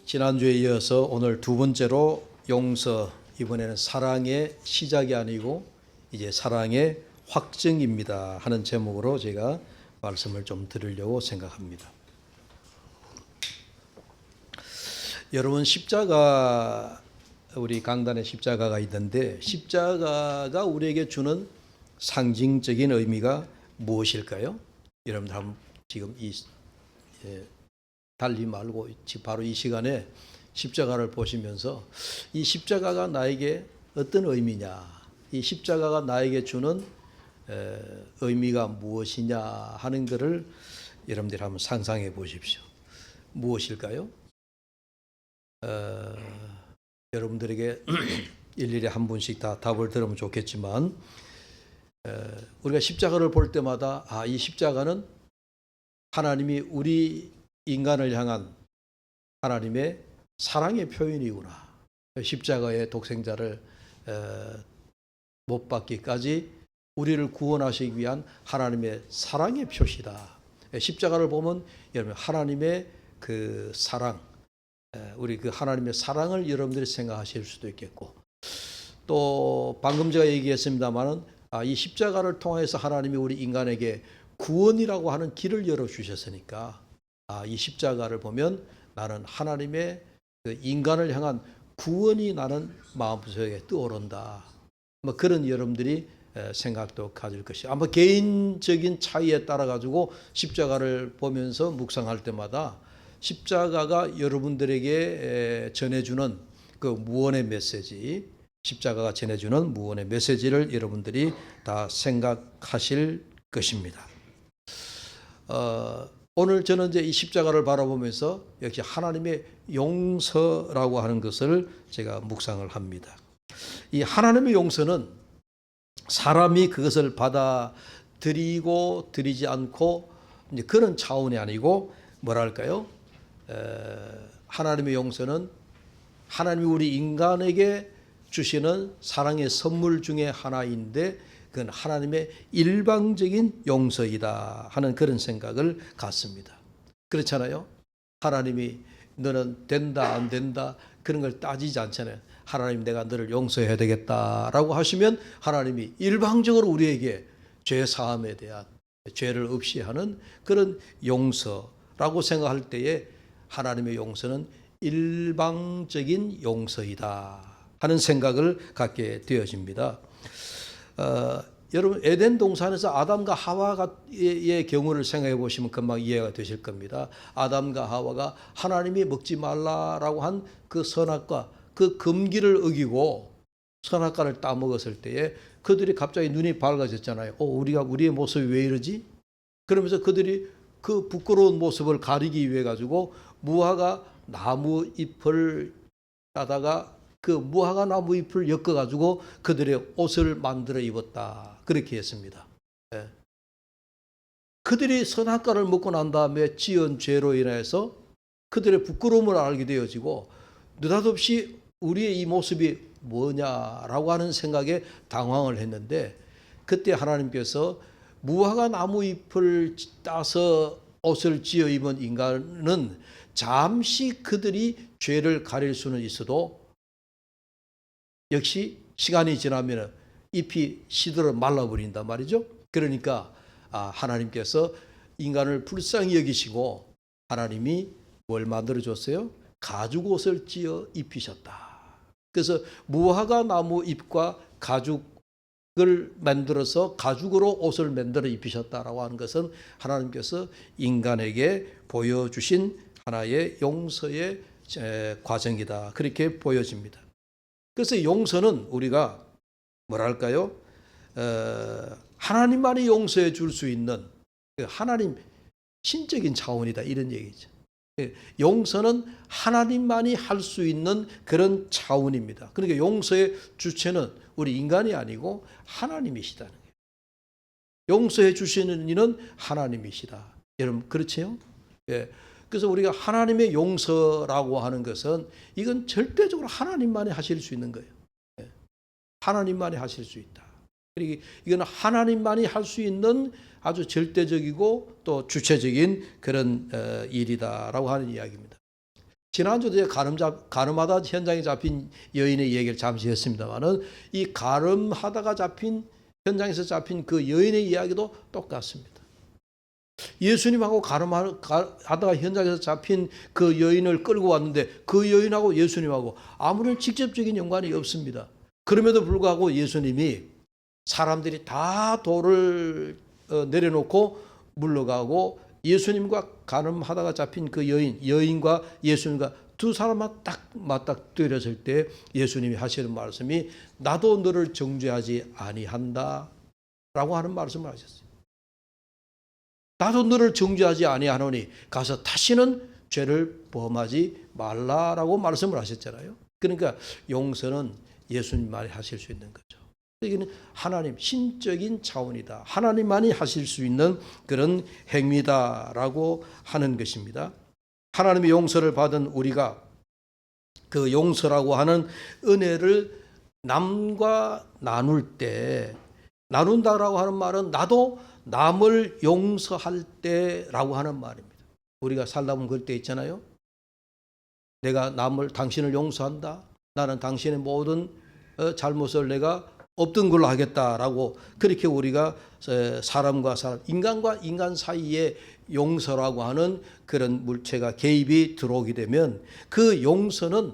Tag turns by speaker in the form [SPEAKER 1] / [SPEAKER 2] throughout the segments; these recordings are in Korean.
[SPEAKER 1] 지난주에 이어서 오늘 두 번째로 용서, 이번에는 사랑의 시작이 아니고 이제 사랑의 확증입니다 하는 제목으로 제가 말씀을 좀 드리려고 생각합니다. 여러분, 십자가, 우리 강단에 십자가가 있는데 십자가가 우리에게 주는 상징적인 의미가 무엇일까요? 여러분들 한번 지금 달리 말고 바로 이 시간에 십자가를 보시면서 이 십자가가 나에게 어떤 의미냐, 이 십자가가 나에게 주는 의미가 무엇이냐 하는 것을 여러분들이 한번 상상해 보십시오. 무엇일까요? 여러분들에게 일일이 한 분씩 다 답을 들으면 좋겠지만 우리가 십자가를 볼 때마다 이 십자가는 하나님이 우리 인간을 향한 하나님의 사랑의 표현이구나. 십자가의 독생자를 못 박기까지 우리를 구원하시기 위한 하나님의 사랑의 표시다. 십자가를 보면 여러분 하나님의 그 사랑, 우리 그 하나님의 사랑을 여러분들이 생각하실 수도 있겠고, 또 방금 제가 얘기했습니다마는 이 십자가를 통해서 하나님이 우리 인간에게 구원이라고 하는 길을 열어주셨으니까 이 십자가를 보면 나는 하나님의 그 인간을 향한 구원이 나는 마음속에 떠오른다. 뭐 그런 여러분들이 생각도 가질 것이. 아마 개인적인 차이에 따라 가지고 십자가를 보면서 묵상할 때마다 십자가가 여러분들에게 전해주는 그 무언의 메시지, 십자가가 전해주는 무언의 메시지를 여러분들이 다 생각하실 것입니다. 오늘 저는 이제 이 십자가를 바라보면서 역시 하나님의 용서라고 하는 것을 제가 묵상을 합니다. 이 하나님의 용서는 사람이 그것을 받아들이고 드리지 않고 이제 그런 차원이 아니고 뭐랄까요? 하나님의 용서는 하나님이 우리 인간에게 주시는 사랑의 선물 중에 하나인데 그건 하나님의 일방적인 용서이다 하는 그런 생각을 갖습니다. 그렇잖아요. 하나님이 너는 된다 안 된다 그런 걸 따지지 않잖아요. 하나님 내가 너를 용서해야 되겠다라고 하시면 하나님이 일방적으로 우리에게 죄 사함에 대한 죄를 없이 하는 그런 용서라고 생각할 때에 하나님의 용서는 일방적인 용서이다 하는 생각을 갖게 되어집니다. 여러분 에덴 동산에서 아담과 하와의 경우를 생각해 보시면 금방 이해가 되실 겁니다. 아담과 하와가 하나님이 먹지 말라라고 한 그 선악과 그 금기를 어기고 선악과를 따먹었을 때에 그들이 갑자기 눈이 밝아졌잖아요. 우리의 모습이 왜 이러지? 그러면서 그들이 그 부끄러운 모습을 가리기 위해 가지고 무화과 나무 잎을 따다가 그 무화과 나무 잎을 엮어가지고 그들의 옷을 만들어 입었다. 그렇게 했습니다. 그들이 선악과를 먹고 난 다음에 지은 죄로 인해서 그들의 부끄러움을 알게 되어지고 느닷없이 우리의 이 모습이 뭐냐라고 하는 생각에 당황을 했는데 그때 하나님께서 무화과 나무 잎을 따서 옷을 지어 입은 인간은 잠시 그들이 죄를 가릴 수는 있어도 역시 시간이 지나면 잎이 시들어 말라버린단 말이죠. 그러니까 하나님께서 인간을 불쌍히 여기시고 하나님이 뭘 만들어줬어요? 가죽 옷을 찌어 입히셨다. 그래서 무화과 나무 잎과 가죽을 만들어서 가죽으로 옷을 만들어 입히셨다라고 하는 것은 하나님께서 인간에게 보여주신 하나의 용서의 과정이다. 그렇게 보여집니다. 그래서 용서는 우리가 뭐랄까요? 하나님만이 용서해 줄 수 있는 하나님 신적인 차원이다 이런 얘기죠. 용서는 하나님만이 할 수 있는 그런 차원입니다. 그러니까 용서의 주체는 우리 인간이 아니고 하나님이시다는 거예요. 용서해 주시는 이는 하나님이시다. 여러분 그렇지요? 그래서 우리가 하나님의 용서라고 하는 것은 이건 절대적으로 하나님만이 하실 수 있는 거예요. 하나님만이 하실 수 있다. 그리고 이건 하나님만이 할 수 있는 아주 절대적이고 또 주체적인 그런 일이다라고 하는 이야기입니다. 지난주에 가늠하다 현장에 잡힌 여인의 얘기를 잠시 했습니다만은 이 가늠하다가 잡힌 현장에서 잡힌 그 여인의 이야기도 똑같습니다. 예수님하고 가늠하다가 현장에서 잡힌 그 여인을 끌고 왔는데 그 여인하고 예수님하고 아무런 직접적인 연관이 없습니다. 그럼에도 불구하고 예수님이 사람들이 다 돌을 내려놓고 물러가고 예수님과 가늠하다가 잡힌 그 여인과 예수님과 두 사람만 딱 맞닥뜨렸을 때 예수님이 하시는 말씀이 나도 너를 정죄하지 아니한다 라고 하는 말씀을 하셨어요. 나도 너를 정죄하지 아니하노니 가서 다시는 죄를 범하지 말라라고 말씀을 하셨잖아요. 그러니까 용서는 예수님만이 하실 수 있는 거죠. 이는 하나님 신적인 차원이다. 하나님만이 하실 수 있는 그런 행위다라고 하는 것입니다. 하나님의 용서를 받은 우리가 그 용서라고 하는 은혜를 남과 나눌 때, 나눈다라고 하는 말은 나도 남을 용서할 때라고 하는 말입니다. 우리가 살다 보면 그럴 때 있잖아요. 내가 당신을 용서한다. 나는 당신의 모든 잘못을 내가 없던 걸로 하겠다라고 그렇게 우리가 사람과 사람, 인간과 인간 사이에 용서라고 하는 그런 물체가 개입이 들어오게 되면 그 용서는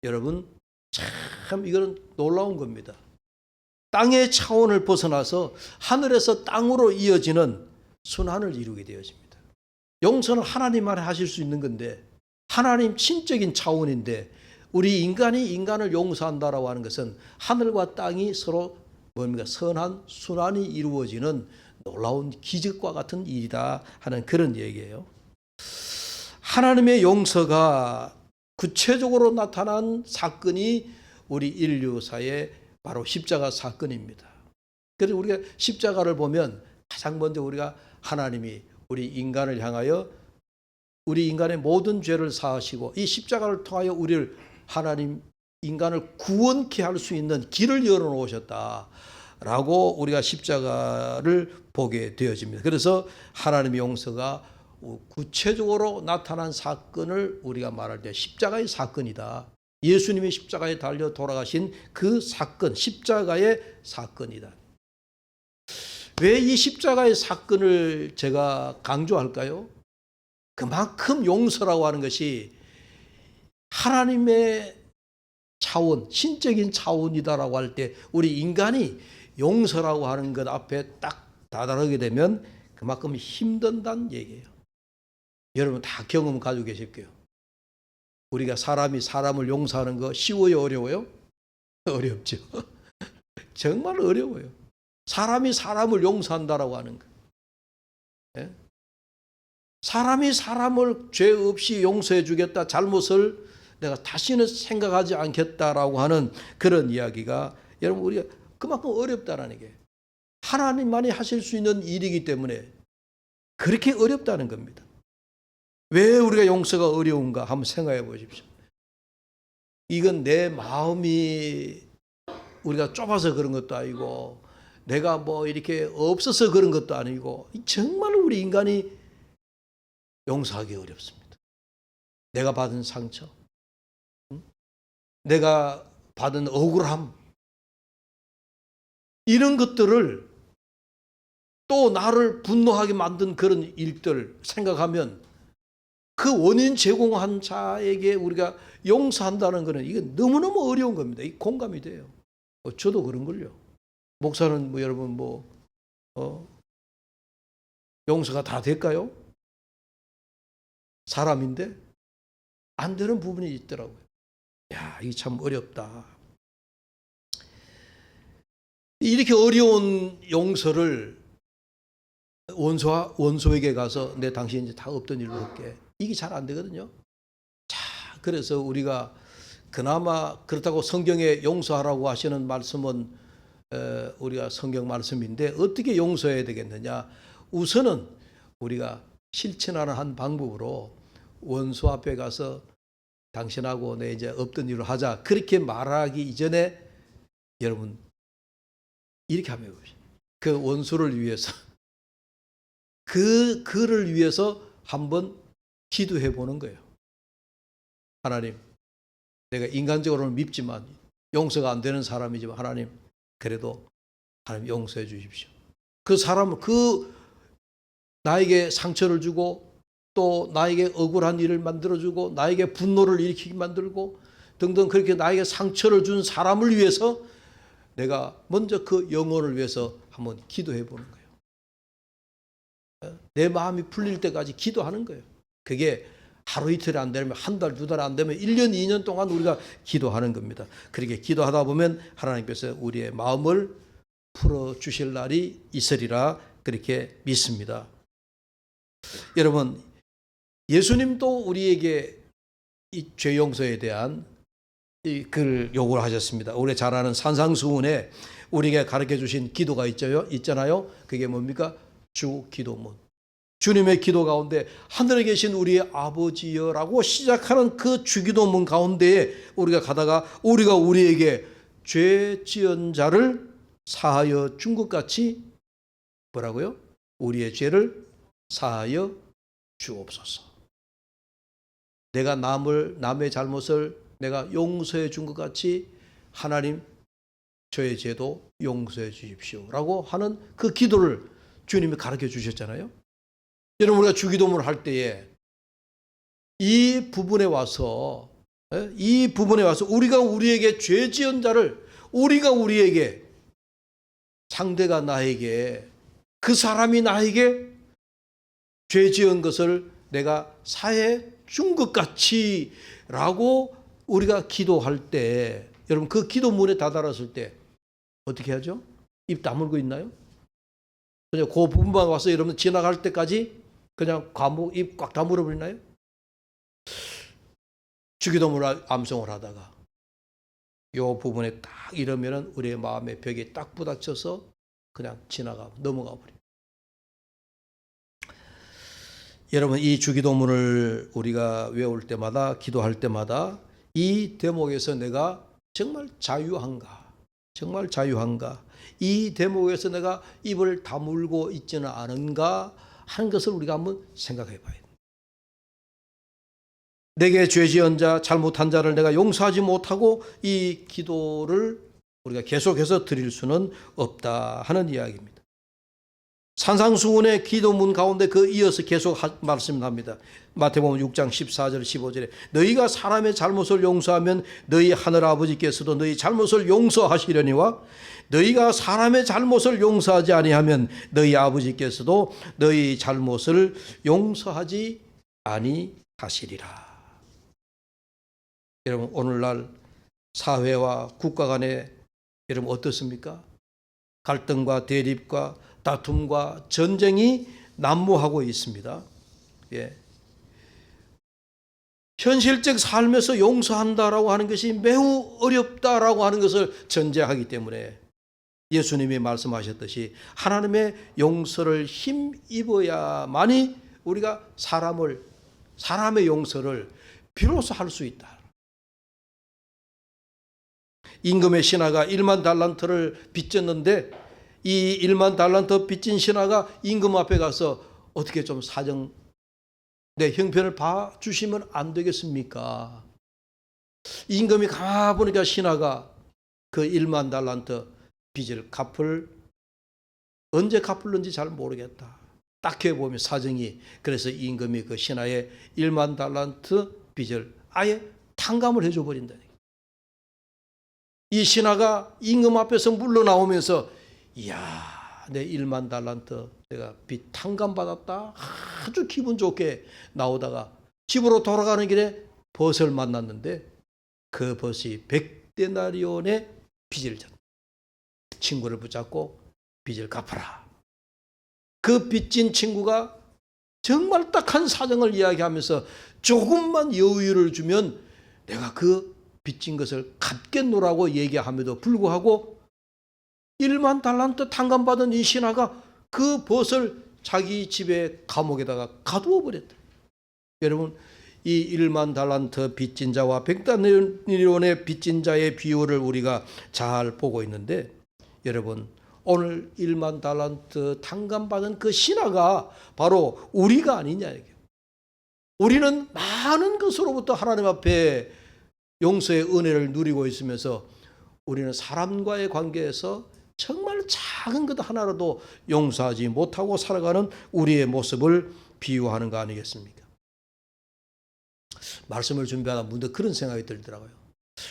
[SPEAKER 1] 여러분 참 이거는 놀라운 겁니다. 땅의 차원을 벗어나서 하늘에서 땅으로 이어지는 순환을 이루게 되어집니다. 용서는 하나님만 하실 수 있는 건데 하나님 신적인 차원인데 우리 인간이 인간을 용서한다라고 하는 것은 하늘과 땅이 서로 뭡니까? 선한 순환이 이루어지는 놀라운 기적과 같은 일이다 하는 그런 얘기예요. 하나님의 용서가 구체적으로 나타난 사건이 우리 인류사의 바로 십자가 사건입니다. 그래서 우리가 십자가를 보면 가장 먼저 우리가 하나님이 우리 인간을 향하여 우리 인간의 모든 죄를 사하시고 이 십자가를 통하여 우리를 하나님 인간을 구원케 할 수 있는 길을 열어놓으셨다라고 우리가 십자가를 보게 되어집니다. 그래서 하나님의 용서가 구체적으로 나타난 사건을 우리가 말할 때 십자가의 사건이다. 예수님이 십자가에 달려 돌아가신 그 사건, 십자가의 사건이다. 왜 이 십자가의 사건을 제가 강조할까요? 그만큼 용서라고 하는 것이 하나님의 차원, 신적인 차원이다라고 할 때 우리 인간이 용서라고 하는 것 앞에 딱 다다르게 되면 그만큼 힘든다는 얘기예요. 여러분 다 경험 가지고 계실 거예요. 우리가 사람이 사람을 용서하는 거 쉬워요, 어려워요? 어렵죠. 정말 어려워요. 사람이 사람을 용서한다라고 하는 거. 예? 사람이 사람을 죄 없이 용서해 주겠다. 잘못을 내가 다시는 생각하지 않겠다라고 하는 그런 이야기가 여러분 우리가 그만큼 어렵다라는 게 하나님만이 하실 수 있는 일이기 때문에 그렇게 어렵다는 겁니다. 왜 우리가 용서가 어려운가 한번 생각해 보십시오. 이건 내 마음이 우리가 좁아서 그런 것도 아니고 내가 뭐 이렇게 없어서 그런 것도 아니고 정말 우리 인간이 용서하기 어렵습니다. 내가 받은 상처, 내가 받은 억울함, 이런 것들을 또 나를 분노하게 만든 그런 일들 생각하면 그 원인 제공한 자에게 우리가 용서한다는 것은 이게 너무너무 어려운 겁니다. 이 공감이 돼요. 저도 그런걸요. 목사는 뭐 여러분 용서가 다 될까요? 사람인데 안 되는 부분이 있더라고요. 야, 이게 참 어렵다. 이렇게 어려운 용서를 원소에게 가서 내 당신 이제 다 없던 일로 할게. 이게 잘 안 되거든요. 자, 그래서 우리가 그나마 그렇다고 성경에 용서하라고 하시는 말씀은 우리가 성경 말씀인데 어떻게 용서해야 되겠느냐? 우선은 우리가 실천하는 한 방법으로 원수 앞에 가서 당신하고 내 이제 없던 일을 하자. 그렇게 말하기 이전에 여러분 이렇게 하면 그 원수를 위해서 그를 위해서 한번 기도해 보는 거예요. 하나님, 내가 인간적으로는 밉지만 용서가 안 되는 사람이지만 하나님, 그래도 하나님 용서해 주십시오. 그 사람은 나에게 상처를 주고 또 나에게 억울한 일을 만들어주고 나에게 분노를 일으키게 만들고 등등 그렇게 나에게 상처를 준 사람을 위해서 내가 먼저 그 영혼을 위해서 한번 기도해 보는 거예요. 내 마음이 풀릴 때까지 기도하는 거예요. 그게 하루 이틀이 안 되면 한 달, 두 달 안 되면 1년, 2년 동안 우리가 기도하는 겁니다. 그렇게 기도하다 보면 하나님께서 우리의 마음을 풀어주실 날이 있으리라 그렇게 믿습니다. 여러분, 예수님도 우리에게 이 죄 용서에 대한 글 요구를 하셨습니다. 우리 잘 아는 산상수훈에 우리에게 가르쳐 주신 기도가 있잖아요. 그게 뭡니까? 주 기도문. 주님의 기도 가운데 하늘에 계신 우리의 아버지여라고 시작하는 그 주기도문 가운데에 우리가 가다가 우리가 우리에게 죄 지은 자를 사하여 준 것 같이 뭐라고요? 우리의 죄를 사하여 주옵소서. 내가 남의 잘못을 내가 용서해 준 것 같이 하나님 저의 죄도 용서해 주십시오 라고 하는 그 기도를 주님이 가르쳐 주셨잖아요. 여러분, 우리가 주기도문을 할 때에 이 부분에 와서 우리가 우리에게 죄 지은 자를 우리가 우리에게 상대가 나에게 그 사람이 나에게 죄 지은 것을 내가 사해 준 것 같이 라고 우리가 기도할 때 여러분 그 기도문에 다다랐을 때 어떻게 하죠? 입 다물고 있나요? 그냥 그 부분만 와서 여러분 지나갈 때까지 그냥 과목 입 꽉 다물어 버리나요? 주기도문을 암송을 하다가 이 부분에 딱 이러면은 우리의 마음의 벽에 딱 부닥쳐서 그냥 넘어가 버려요. 여러분, 이 주기도문을 우리가 외울 때마다 기도할 때마다 이 대목에서 내가 정말 자유한가? 이 대목에서 내가 입을 다물고 있지는 않은가 하는 것을 우리가 한번 생각해 봐야 됩니다. 내게 죄 지은 자, 잘못한 자를 내가 용서하지 못하고 이 기도를 우리가 계속해서 드릴 수는 없다 하는 이야기입니다. 산상수훈의 기도문 가운데 이어서 계속 말씀합니다. 마태복음 6장 14절 15절에 너희가 사람의 잘못을 용서하면 너희 하늘아버지께서도 너희 잘못을 용서하시려니와 너희가 사람의 잘못을 용서하지 아니하면 너희 아버지께서도 너희 잘못을 용서하지 아니하시리라. 여러분, 오늘날 사회와 국가 간에 여러분 어떻습니까? 갈등과 대립과 다툼과 전쟁이 난무하고 있습니다. 예. 현실적 삶에서 용서한다라고 하는 것이 매우 어렵다라고 하는 것을 전제하기 때문에 예수님이 말씀하셨듯이 하나님의 용서를 힘입어야만이 우리가 사람의 용서를 비로소 할 수 있다. 임금의 신하가 1만 달란트를 빚졌는데 이 1만 달란트 빚진 신하가 임금 앞에 가서 어떻게 좀 내 형편을 봐주시면 안 되겠습니까? 임금이 가만 보니까 신하가 그 1만 달란트 빚을 언제 갚을는지 잘 모르겠다. 딱히 보면 사정이 그래서 임금이 그 신하의 1만 달란트 빚을 아예 탕감을 해줘 버린다. 이 신하가 임금 앞에서 물러나오면서 이야, 내 1만 달란트 내가 빚 탕감받았다. 아주 기분 좋게 나오다가 집으로 돌아가는 길에 벗을 만났는데 그 벗이 100데나리온의 빚을 졌다. 친구를 붙잡고 빚을 갚아라. 그 빚진 친구가 정말 딱한 사정을 이야기하면서 조금만 여유를 주면 내가 그 빚진 것을 갚겠노라고 얘기함에도 불구하고 1만 달란트 탕감받은 이 신하가 그 벗을 자기 집에 감옥에다가 가두어 버렸다. 여러분, 이 1만 달란트 빚진 자와 100데나리온의 빚진 자의 비율을 우리가 잘 보고 있는데 여러분, 오늘 1만 달란트 탕감받은 그 신하가 바로 우리가 아니냐. 우리는 많은 것으로부터 하나님 앞에 용서의 은혜를 누리고 있으면서 우리는 사람과의 관계에서 정말 작은 것 하나라도 용서하지 못하고 살아가는 우리의 모습을 비유하는 거 아니겠습니까? 말씀을 준비하다 문득 그런 생각이 들더라고요.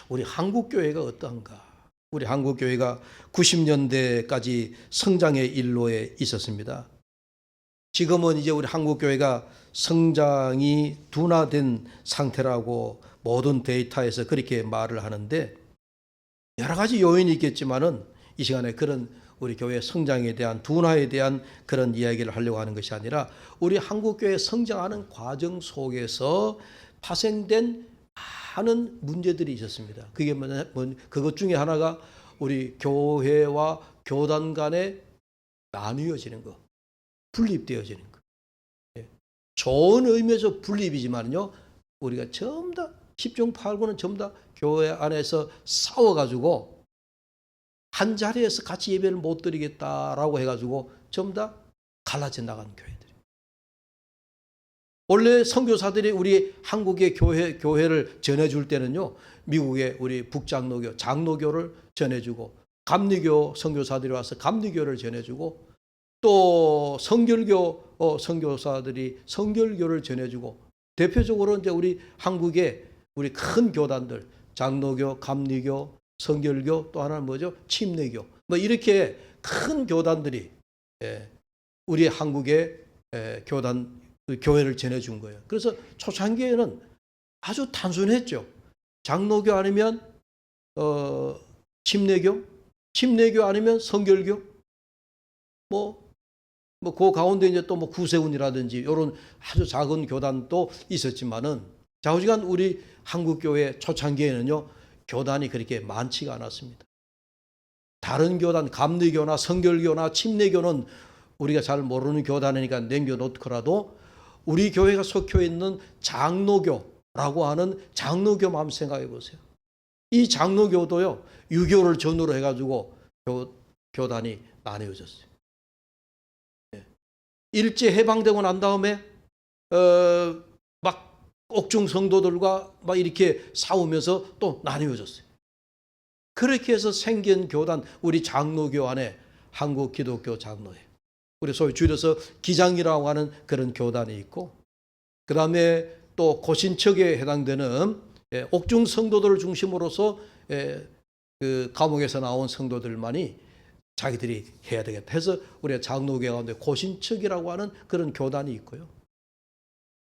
[SPEAKER 1] 우리 한국교회가 어떠한가? 우리 한국교회가 90년대까지 성장의 일로에 있었습니다. 지금은 이제 우리 한국교회가 성장이 둔화된 상태라고 모든 데이터에서 그렇게 말을 하는데, 여러 가지 요인이 있겠지만은 이 시간에 그런 우리 교회 성장에 대한 둔화에 대한 그런 이야기를 하려고 하는 것이 아니라, 우리 한국교회 성장하는 과정 속에서 파생된 많은 문제들이 있었습니다. 그게 그것 중에 하나가 우리 교회와 교단 간에 나뉘어지는 것, 분립되어지는 것. 좋은 의미에서 분립이지만요, 우리가 전부 다 10중 8구는 전부 다 교회 안에서 싸워가지고 한 자리에서 같이 예배를 못 드리겠다라고 해가지고 전부 다 갈라져 나간 교회들. 원래 선교사들이 우리 한국의 교회를 전해줄 때는요, 미국의 우리 북장로교, 장로교를 전해주고, 감리교 선교사들이 와서 감리교를 전해주고, 또 성결교 선교사들이 성결교를 전해주고, 대표적으로 이제 우리 한국의 우리 큰 교단들, 장로교, 감리교, 성결교, 또 하나는 뭐죠? 침례교. 뭐 이렇게 큰 교단들이 우리 한국의 교회를 전해준 거예요. 그래서 초창기에는 아주 단순했죠. 장로교 아니면 침례교, 침례교 아니면 성결교, 그 가운데 이제 또 뭐 구세군이라든지 이런 아주 작은 교단도 있었지만은, 좌우지간 우리 한국교회 초창기에는요, 교단이 그렇게 많지가 않았습니다. 다른 교단, 감리교나 성결교나 침례교는 우리가 잘 모르는 교단이니까 남겨놓더라도, 우리 교회가 속해 있는 장로교라고 하는 장로교만 한번 생각해 보세요. 이 장로교도요, 유교를 전후로 해가지고 교단이 나뉘어졌어요. 일제 해방되고 난 다음에 막 옥중 성도들과 막 이렇게 싸우면서 또 나뉘어졌어요. 그렇게 해서 생긴 교단, 우리 장로교 안에 한국 기독교 장로회, 우리 소위 줄여서 기장이라고 하는 그런 교단이 있고, 그 다음에 또 고신척에 해당되는 옥중 성도들을 중심으로서 그 감옥에서 나온 성도들만이 자기들이 해야 되겠다 해서 우리가 장로교 가운데 고신척이라고 하는 그런 교단이 있고요.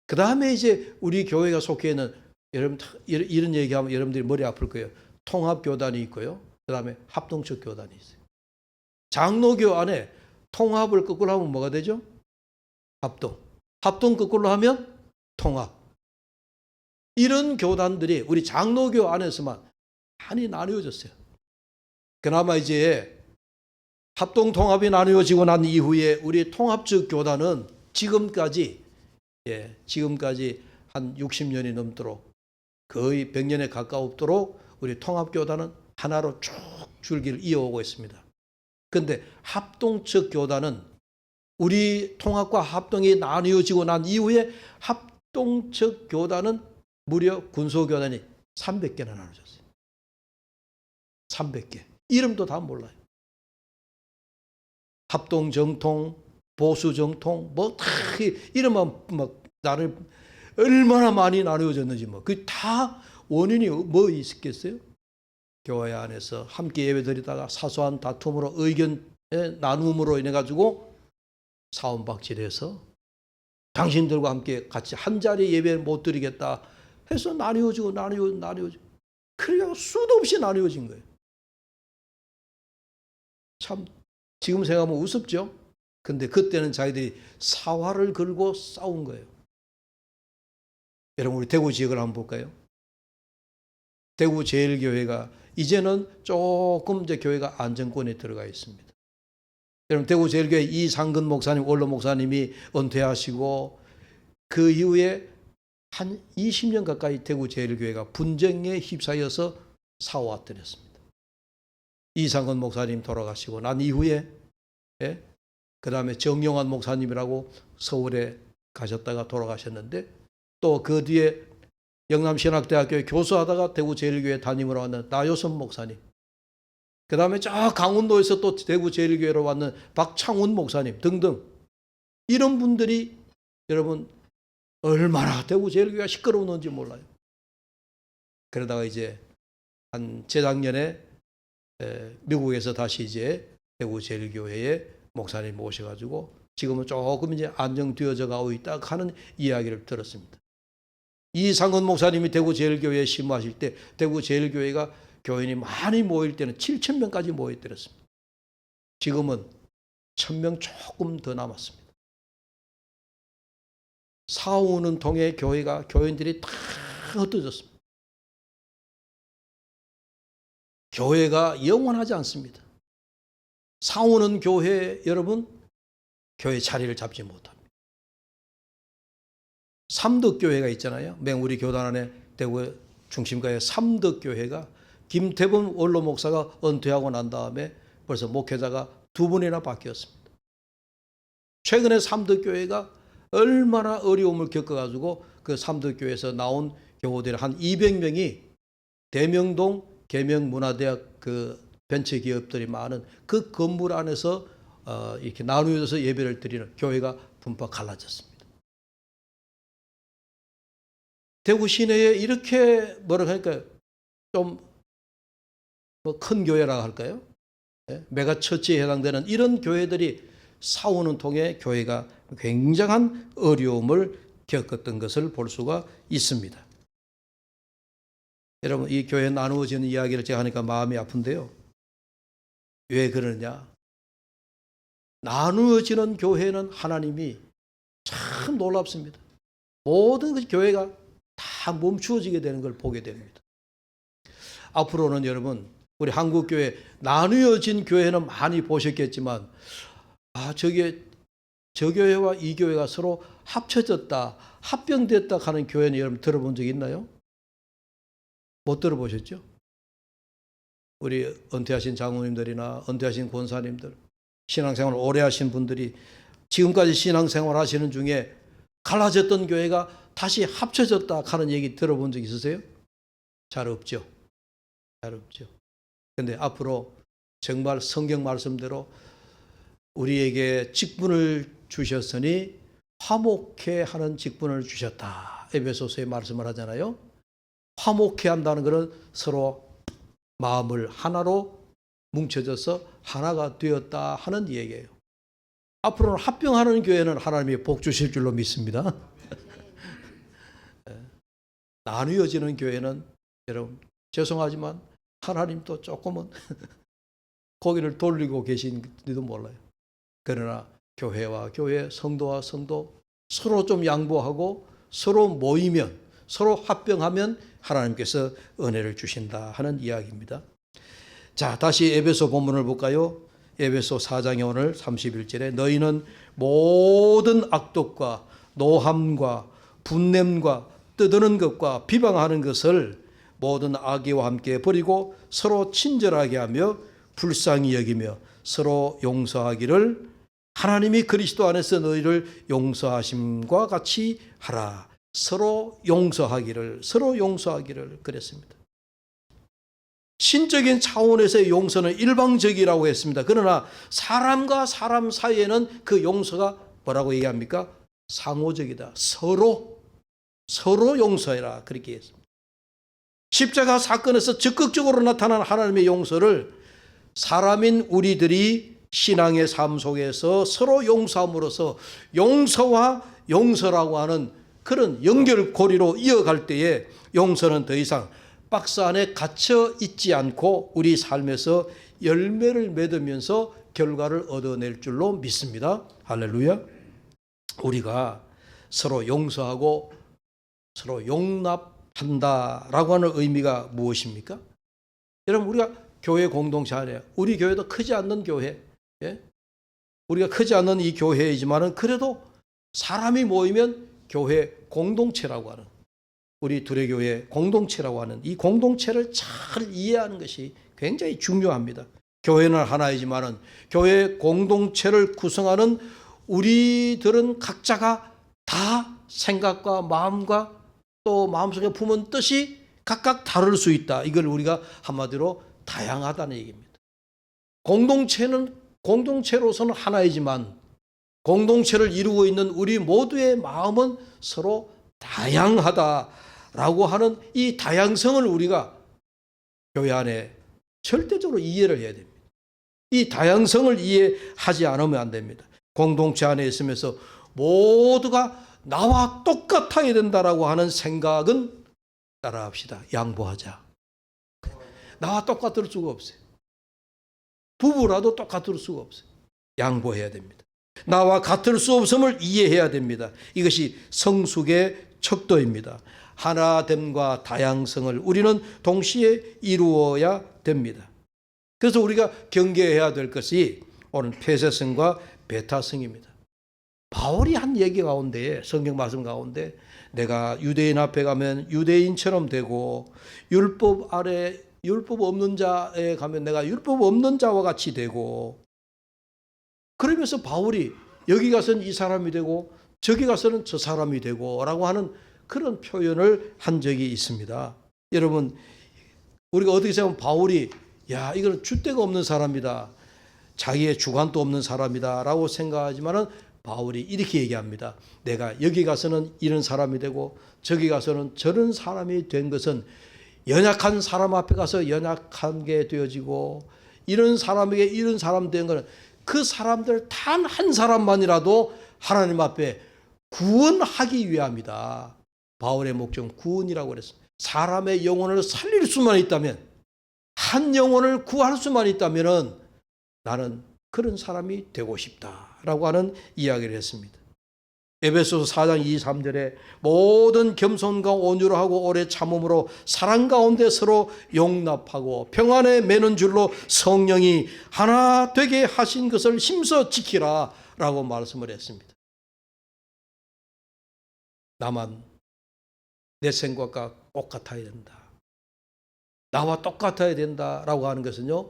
[SPEAKER 1] 그 다음에 이제 우리 교회가 속해 있는, 여러분 이런 얘기하면 여러분들이 머리 아플 거예요. 통합교단이 있고요. 그 다음에 합동적 교단이 있어요. 장로교 안에 통합을 거꾸로 하면 뭐가 되죠? 합동. 합동 거꾸로 하면 통합. 이런 교단들이 우리 장로교 안에서만 많이 나누어졌어요. 그나마 이제 합동 통합이 나누어지고 난 이후에 우리 통합적 교단은 지금까지 한 60년이 넘도록, 거의 100년에 가까우도록 우리 통합교단은 하나로 쭉 줄기를 이어오고 있습니다. 그런데 합동적 교단은 우리 통합과 합동이 나뉘어지고 난 이후에 합동적 교단은 무려 군소교단이 300개나 나눠졌어요. 300개. 이름도 다 몰라요. 합동정통, 보수정통, 뭐 다 이름만 막 나를 얼마나 많이 나누어졌는지, 그 다 원인이 뭐 있겠어요? 교회 안에서 함께 예배드리다가 사소한 다툼으로, 의견 나눔으로 인해 가지고 싸움박질해서 당신들과 함께 같이 한 자리에 예배 못 드리겠다 해서 나뉘어지고 그래야 수도 없이 나뉘어진 거예요. 참 지금 생각하면 우습죠? 근데 그때는 자기들이 사활을 걸고 싸운 거예요. 여러분, 우리 대구 지역을 한번 볼까요? 대구 제일교회가 이제는 조금 이제 교회가 안정권에 들어가 있습니다. 여러분, 대구 제일교회 이상근 목사님, 원로 목사님이 은퇴하시고 그 이후에 한 20년 가까이 대구 제일교회가 분쟁에 휩싸여서 사후화되었습니다. 이상근 목사님 돌아가시고 난 이후에 그 다음에 정영환 목사님이라고 서울에 가셨다가 돌아가셨는데, 또 그 뒤에 영남신학대학교에 교수하다가 대구제일교회 담임으로 왔는 나요선 목사님, 그 다음에 저 강원도에서 또 대구제일교회로 왔는 박창훈 목사님 등등, 이런 분들이 여러분 얼마나 대구제일교회가 시끄러웠는지 몰라요. 그러다가 이제 한 재작년에 미국에서 다시 이제 대구제일교회에 목사님 모셔가지고 지금은 조금 이제 안정되어져 가고 있다 하는 이야기를 들었습니다. 이상은 목사님이 대구제일교회에 심호하실 때 대구제일교회가 교인이 많이 모일 때는 7,000명까지 모였더랬습니다. 지금은 1,000명 조금 더 남았습니다. 사오는 통해 교회가, 교인들이 다 흩어졌습니다. 교회가 영원하지 않습니다. 사오는 교회, 여러분, 교회 자리를 잡지 못합니다. 삼덕교회가 있잖아요. 우리 교단 안에 대구 중심가의 삼덕교회가 김태범 원로 목사가 은퇴하고 난 다음에 벌써 목회자가 2번이나 바뀌었습니다. 최근에 삼덕교회가 얼마나 어려움을 겪어가지고 그 삼덕교회에서 나온 교우들 한 200명이 대명동 계명문화대학 그 벤처기업들이 많은 그 건물 안에서 이렇게 나누어져서 예배를 드리는 교회가 분파 갈라졌습니다. 대구 시내에 이렇게 뭐라고 할까요? 좀 큰 교회라고 할까요? 메가처치에 해당되는 이런 교회들이 사오는 통해 교회가 굉장한 어려움을 겪었던 것을 볼 수가 있습니다. 여러분, 이 교회 나누어지는 이야기를 제가 하니까 마음이 아픈데요. 왜 그러냐? 나누어지는 교회는 하나님이 참 놀랍습니다. 모든 그 교회가 다 멈추어지게 되는 걸 보게 됩니다. 앞으로는 여러분, 우리 한국교회 나누어진 교회는 많이 보셨겠지만, 저 교회와 이 교회가 서로 합쳐졌다, 합병됐다 하는 교회는 여러분 들어본 적 있나요? 못 들어보셨죠? 우리 은퇴하신 장로님들이나 은퇴하신 권사님들, 신앙생활을 오래 하신 분들이 지금까지 신앙생활 하시는 중에 갈라졌던 교회가 다시 합쳐졌다 하는 얘기 들어본 적 있으세요? 잘 없죠. 잘 없죠. 그런데 앞으로 정말 성경 말씀대로 우리에게 직분을 주셨으니 화목해 하는 직분을 주셨다. 에베소서에 말씀을 하잖아요. 화목해 한다는 것은 서로 마음을 하나로 뭉쳐져서 하나가 되었다 하는 얘기예요. 앞으로는 합병하는 교회는 하나님이 복 주실 줄로 믿습니다. 나누어지는 교회는 여러분 죄송하지만 하나님도 조금은 고개를 돌리고 계신지도 몰라요. 그러나 교회와 교회, 성도와 성도 서로 좀 양보하고 서로 모이면, 서로 합병하면 하나님께서 은혜를 주신다 하는 이야기입니다. 자, 다시 에베소 본문을 볼까요? 에베소 4장에 오늘 31절에 너희는 모든 악독과 노함과 분냄과 떠드는 것과 비방하는 것을 모든 악의와 함께 버리고 서로 친절하게 하며 불쌍히 여기며 서로 용서하기를 하나님이 그리스도 안에서 너희를 용서하심과 같이 하라. 서로 용서하기를 그랬습니다. 신적인 차원에서의 용서는 일방적이라고 했습니다. 그러나 사람과 사람 사이에는 그 용서가 뭐라고 얘기합니까? 상호적이다. 서로 용서해라. 그렇게 했습니다. 십자가 사건에서 적극적으로 나타난 하나님의 용서를 사람인 우리들이 신앙의 삶 속에서 서로 용서함으로써 용서와 용서라고 하는 그런 연결고리로 이어갈 때에 용서는 더 이상 박스 안에 갇혀 있지 않고 우리 삶에서 열매를 맺으면서 결과를 얻어낼 줄로 믿습니다. 할렐루야. 우리가 서로 용서하고 서로 용납한다라고 하는 의미가 무엇입니까? 여러분, 우리가 교회 공동체 안에, 우리 교회도 크지 않는 교회, 우리가 크지 않는 이 교회이지만은 그래도 사람이 모이면 교회 공동체라고 하는, 우리 두레교회 공동체라고 하는 이 공동체를 잘 이해하는 것이 굉장히 중요합니다. 교회는 하나이지만은 교회 공동체를 구성하는 우리들은 각자가 다 생각과 마음과 또 마음속에 품은 뜻이 각각 다를 수 있다. 이걸 우리가 한마디로 다양하다는 얘기입니다. 공동체는 공동체로서는 하나이지만 공동체를 이루고 있는 우리 모두의 마음은 서로 다양하다라고 하는 이 다양성을 우리가 교회 안에 절대적으로 이해를 해야 됩니다. 이 다양성을 이해하지 않으면 안 됩니다. 공동체 안에 있으면서 모두가 나와 똑같아야 된다라고 하는 생각은 따라합시다. 양보하자. 나와 똑같을 수가 없어요. 부부라도 똑같을 수가 없어요. 양보해야 됩니다. 나와 같을 수 없음을 이해해야 됩니다. 이것이 성숙의 척도입니다. 하나됨과 다양성을 우리는 동시에 이루어야 됩니다. 그래서 우리가 경계해야 될 것이 오늘 폐쇄성과 배타성입니다. 바울이 한 얘기 가운데, 성경 말씀 가운데 내가 유대인 앞에 가면 유대인처럼 되고 율법 아래 율법 없는 자에 가면 내가 율법 없는 자와 같이 되고, 그러면서 바울이 여기 가서는 이 사람이 되고 저기 가서는 저 사람이 되고 라고 하는 그런 표현을 한 적이 있습니다. 여러분, 우리가 어떻게 생각하면 바울이 야, 이거는 줏대가 없는 사람이다, 자기의 주관도 없는 사람이다 라고 생각하지만은 바울이 이렇게 얘기합니다. 내가 여기 가서는 이런 사람이 되고 저기 가서는 저런 사람이 된 것은 연약한 사람 앞에 가서 연약한 게 되어지고, 이런 사람에게 이런 사람 된 것은 그 사람들 단 한 사람만이라도 하나님 앞에 구원하기 위함이다. 바울의 목적은 구원이라고 그랬습니다. 사람의 영혼을 살릴 수만 있다면, 한 영혼을 구할 수만 있다면 나는 그런 사람이 되고 싶다라고 하는 이야기를 했습니다. 에베소서 4장 23절에 모든 겸손과 온유로 하고 오래 참음으로 사랑 가운데 서로 용납하고 평안에 매는 줄로 성령이 하나 되게 하신 것을 힘써 지키라 라고 말씀을 했습니다. 나만 내 생각과 똑같아야 된다, 나와 똑같아야 된다라고 하는 것은요,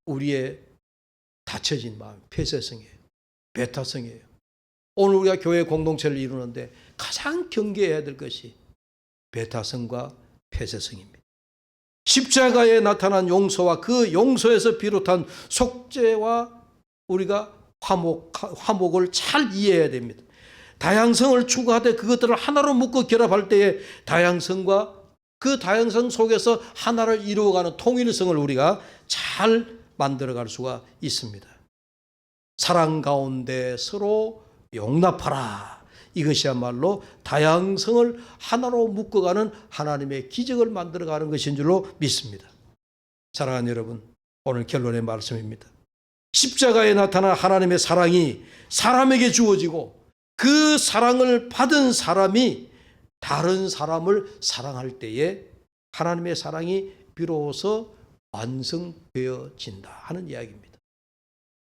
[SPEAKER 1] 우리의 닫혀진 마음, 폐쇄성이에요. 배타성이에요. 오늘 우리가 교회 공동체를 이루는데 가장 경계해야 될 것이 배타성과 폐쇄성입니다. 십자가에 나타난 용서와 그 용서에서 비롯한 속죄와 우리가 화목을 잘 이해해야 됩니다. 다양성을 추구하되 그것들을 하나로 묶어 결합할 때에 다양성과 그 다양성 속에서 하나를 이루어가는 통일성을 우리가 잘 만들어갈 수가 있습니다. 사랑 가운데 서로 용납하라. 이것이야말로 다양성을 하나로 묶어가는 하나님의 기적을 만들어가는 것인 줄로 믿습니다. 사랑하는 여러분, 오늘 결론의 말씀입니다. 십자가에 나타난 하나님의 사랑이 사람에게 주어지고 그 사랑을 받은 사람이 다른 사람을 사랑할 때에 하나님의 사랑이 비로소 완성되어진다 하는 이야기입니다.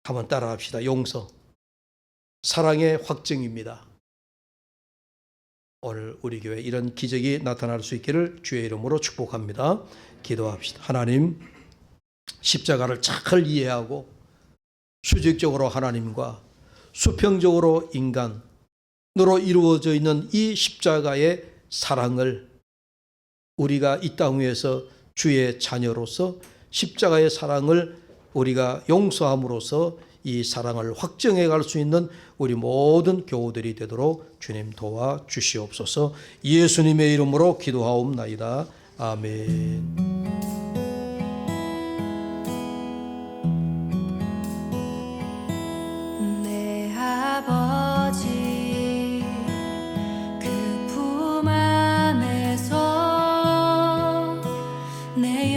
[SPEAKER 1] 한번 따라합시다. 용서, 사랑의 확증입니다. 오늘 우리 교회에 이런 기적이 나타날 수 있기를 주의 이름으로 축복합니다. 기도합시다. 하나님, 십자가를 잘 이해하고 수직적으로 하나님과 수평적으로 인간으로 이루어져 있는 이 십자가의 사랑을 우리가 이 땅 위에서 주의 자녀로서 십자가의 사랑을 우리가 용서함으로써 이 사랑을 확정해 갈 수 있는 우리 모든 교우들이 되도록 주님 도와 주시옵소서. 예수님의 이름으로 기도하옵나이다. 아멘.
[SPEAKER 2] 내